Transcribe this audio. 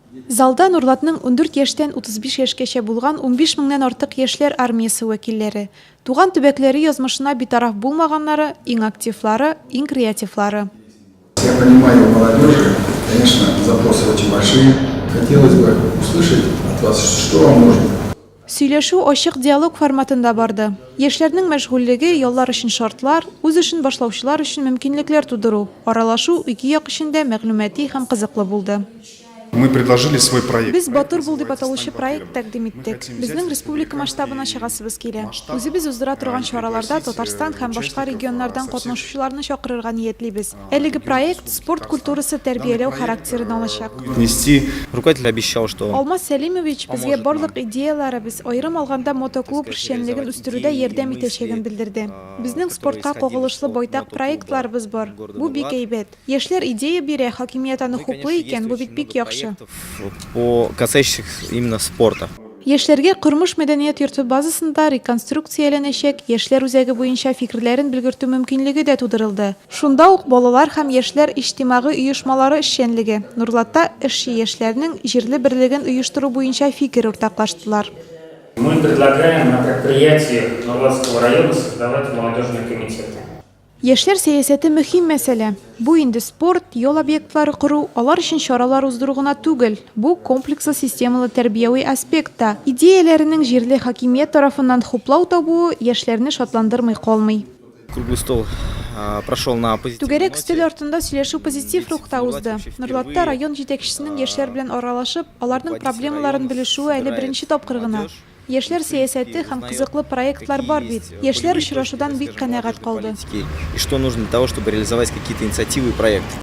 Залда Нурлатның 14 яшьтән 35 яшькәчә булган 15 меңнән артык яшьләр армиясе вәкилләре. Туган төбәкләре язмышына битараф булмаганнары, иң активлары, иң креативлары. Я понимаю, у молодежи, конечно, запросы очень большие. Хотелось бы услышать от вас, что вам нужно. Сөйләшү ачык диалог форматында барды. Яшьләрнең мәшгульлеге яллар өчен шартлар, үз эшен башлаучылар өчен мөмкинлекләр тудыру, аралашу ике як эчендә мәгълүмати һәм кызыклы булды. Мы предложили свой проект. Без Батур бул дип аталучы проект тәкъдим иттек. Безнең республика масштабына чыгасыбыз килә. Үзебез уздыра торган чараларда Татарстан һәм башка регионнардан катнашучыларны чакырырга ниятлибез. Әлеге проект спорт культурасы тәрбияләү характерын алачак. Нести. Руководитель обещал, что Алмаз Сәлимович безгә барлык идеяларыбыз, аерым алганда мотоклуб эшчәнлеген үстерүдә ярдәм итәчәген белдерде. Безнең спортка кагылышлы байтак проектларыбыз бар. Бу бик әйбәт. Яшьләр идея бирә, хакимият аны хуплый икән, бу бит бик яхшы. по касающихся именно спорта. Яшьләргә Кормыш мәдәният йорты базасында реконструкцияләнәчәк, яшьләр үзәге буенча фикерләрен белгертү мөмкинлеге дә тудырылды. Шунда ук балалар һәм яшьләр иҗтимагый оешмалары эшчәнлеге, Нурлатта эшче яшьләрнең җирле берлеген оештыру буенча фикер уртаклаштылар. Мы предлагаем на предприятиях Нурлатского района создавать молодежные комитеты. Яшьләр сәясәте мөһим мәсьәлә. Бу инде спорт, юл объектлары кору, алар өчен чаралар уздыру гына түгел. Бу комплекслы системалы тәрбияви аспектта. Идеяләренең җирле хакимият тарафыннан хуплау табуы яшьләрне шатландырмый калмый. Круглый стол прошел на позитивной Түгәрәк ноте. өстәл артында сөйләшү позитив рухта узды. Нурлатта район җитәкчесенең яшьләр белән аралашып, аларның проблемаларын белешүе әле беренче тапкыр гына. Яшьләр сәясәте һәм кызыклы проектлар бар бит. Яшьләр очрашудан бик канәгать калды. И что нужно для того, чтобы реализовать какие-то инициативы и проекты.